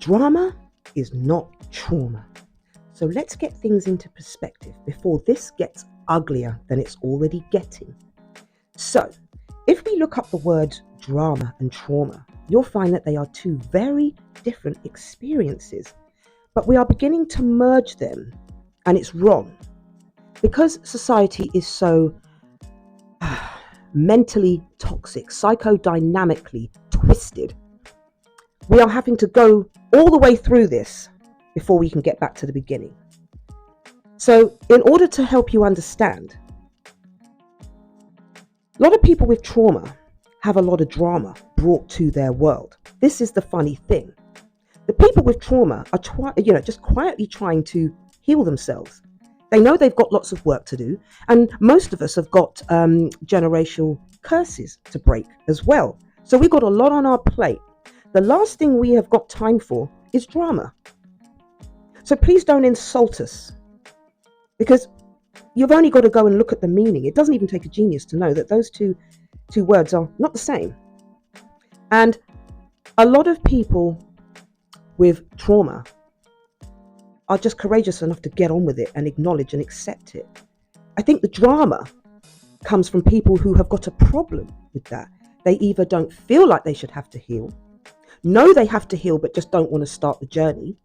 Drama is not trauma. So let's get things into perspective before this gets uglier than it's already getting. So, if we look up the words drama and trauma, you'll find that they are two very different experiences, but we are beginning to merge them, and it's wrong. Because society is so mentally toxic, psychodynamically twisted, we are having to go all the way through this before we can get back to the beginning. So, in order to help you understand, a lot of people with trauma have a lot of drama brought to their world. This is the funny thing. The people with trauma are just quietly trying to heal themselves. They know they've got lots of work to do, and most of us have got generational curses to break as well. So we've got a lot on our plate. The last thing we have got time for is drama. So please don't insult us, because you've only got to go and look at the meaning. It doesn't even take a genius to know that those two words are not the same. And a lot of people with trauma are just courageous enough to get on with it and acknowledge and accept it. I think the drama comes from people who have got a problem with that. They either don't feel like they should have to heal, know they have to heal but just don't want to start the journey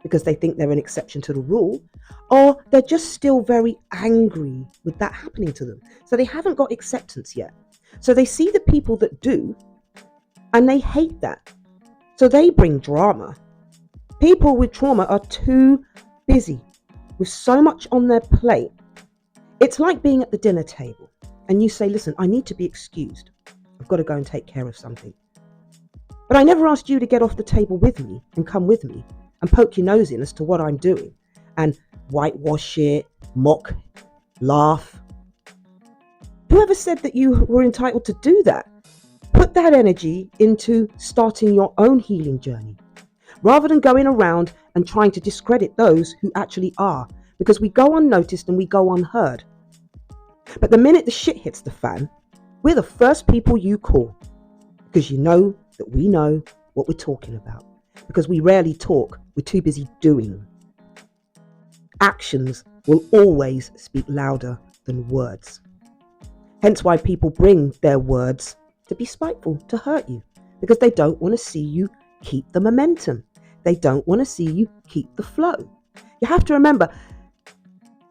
because they think they're an exception to the rule, or they're just still very angry with that happening to them. So they haven't got acceptance yet. So they see the people that do, and they hate that. So they bring drama. People with trauma are too busy with so much on their plate. It's like being at the dinner table and you say, listen, I need to be excused. I've got to go and take care of something. But I never asked you to get off the table with me and come with me and poke your nose in as to what I'm doing and whitewash it, mock, laugh. Whoever said that you were entitled to do that? Put that energy into starting your own healing journey, rather than going around and trying to discredit those who actually are, because we go unnoticed and we go unheard. But the minute the shit hits the fan, we're the first people you call, because you know that we know what we're talking about. Because we rarely talk, we're too busy doing. Actions will always speak louder than words. Hence why people bring their words to be spiteful, to hurt you, because they don't want to see you keep the momentum. They don't want to see you keep the flow. You have to remember,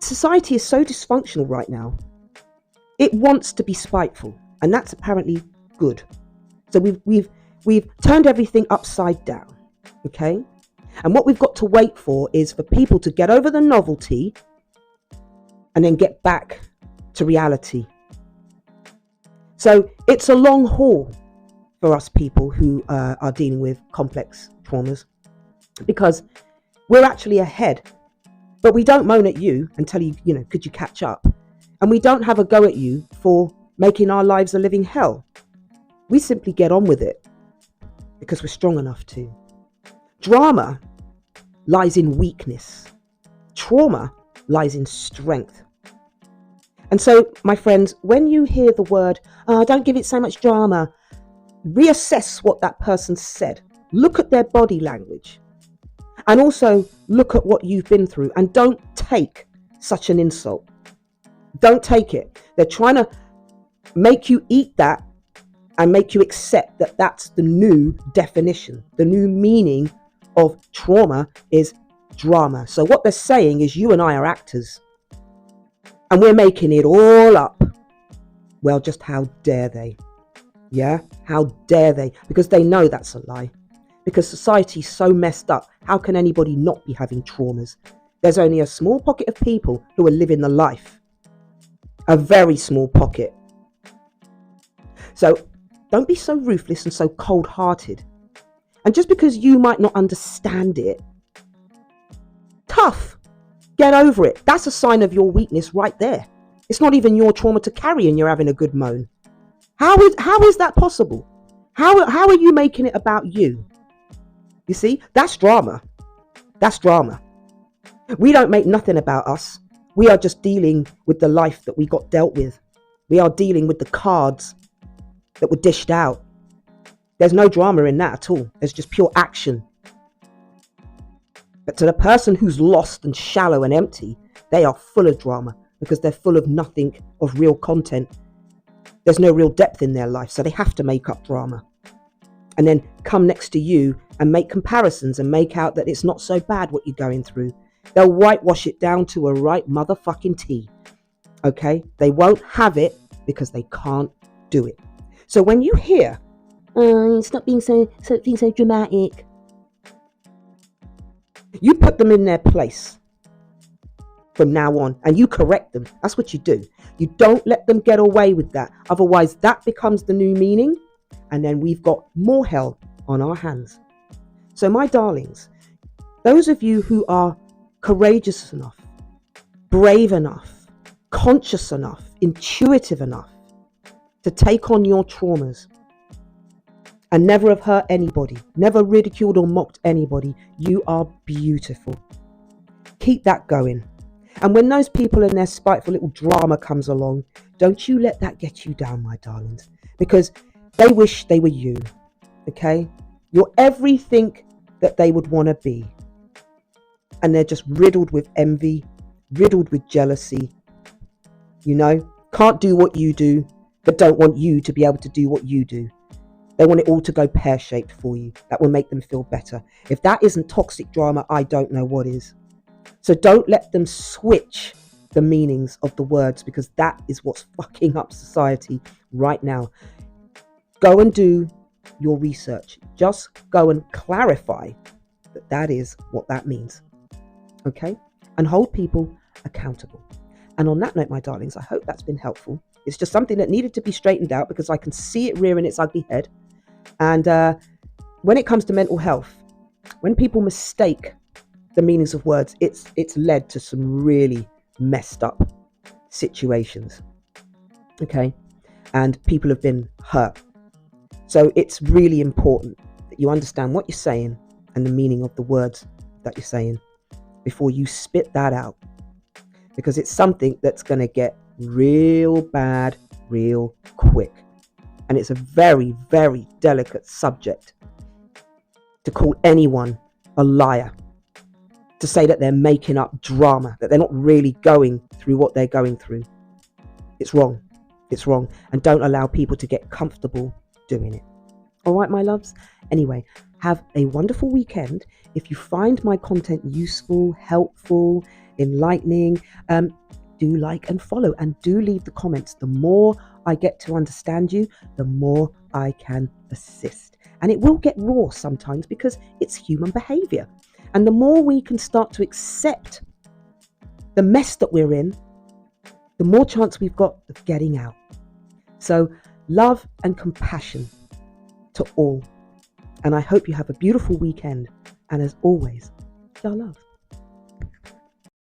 society is so dysfunctional right now. It wants to be spiteful, and that's apparently good. So we've turned everything upside down, okay? And what we've got to wait for is for people to get over the novelty and then get back to reality. So it's a long haul for us people who are dealing with complex traumas, because we're actually ahead, but we don't moan at you and tell you, could you catch up? And we don't have a go at you for making our lives a living hell. We simply get on with it because we're strong enough to. Drama lies in weakness. Trauma lies in strength. And so, my friends, when you hear the word, don't give it so much drama, reassess what that person said. Look at their body language. And also look at what you've been through, and don't take such an insult. Don't take it. They're trying to make you eat that and make you accept that that's the new definition. The new meaning of trauma is drama. So what they're saying is you and I are actors, and we're making it all up. Well, just how dare they? Yeah, how dare they? Because they know that's a lie. Because society's so messed up, how can anybody not be having traumas? There's only a small pocket of people who are living the life. A very small pocket. So don't be so ruthless and so cold-hearted. And just because you might not understand it, tough. Get over it. That's a sign of your weakness right there. It's not even your trauma to carry and you're having a good moan. How is that possible? How are you making it about you? You see, that's drama. That's drama. We don't make nothing about us. We are just dealing with the life that we got dealt with. We are dealing with the cards that were dished out. There's no drama in that at all. There's just pure action. But to the person who's lost and shallow and empty, they are full of drama because they're full of nothing of real content. There's no real depth in their life, so they have to make up drama. And then come next to you and make comparisons and make out that it's not so bad what you're going through. They'll whitewash it down to a right motherfucking T. Okay? They won't have it because they can't do it. So when you hear, stop being so dramatic, you put them in their place from now on and you correct them. That's what you do. You don't let them get away with that. Otherwise, that becomes the new meaning. And then we've got more hell on our hands. So my darlings, those of you who are courageous enough, brave enough, conscious enough, intuitive enough to take on your traumas and never have hurt anybody, never ridiculed or mocked anybody, you are beautiful. Keep that going. And when those people and their spiteful little drama comes along, don't you let that get you down, my darlings, because they wish they were you. Okay? You're everything that they would want to be. And they're just riddled with envy, riddled with jealousy. You know, can't do what you do, but don't want you to be able to do what you do. They want it all to go pear-shaped for you. That will make them feel better. If that isn't toxic drama, I don't know what is. So don't let them switch the meanings of the words, because that is what's fucking up society right now. Go and do your research. Just go and clarify that that is what that means. Okay? And hold people accountable. And on that note, my darlings, I hope that's been helpful. It's just something that needed to be straightened out because I can see it rearing its ugly head. And when it comes to mental health, when people mistake the meanings of words, it's led to some really messed up situations. Okay? And people have been hurt. So it's really important that you understand what you're saying and the meaning of the words that you're saying before you spit that out. Because it's something that's going to get real bad real quick. And it's a very, very delicate subject to call anyone a liar, to say that they're making up drama, that they're not really going through what they're going through. It's wrong. It's wrong. And don't allow people to get comfortable doing it. All right, my loves. Anyway, have a wonderful weekend. If you find my content useful, helpful, enlightening, do like and follow and do leave the comments. The more I get to understand you, the more I can assist. And it will get raw sometimes because it's human behavior. And the more we can start to accept the mess that we're in, the more chance we've got of getting out. So love and compassion to all. And I hope you have a beautiful weekend. And as always, your love.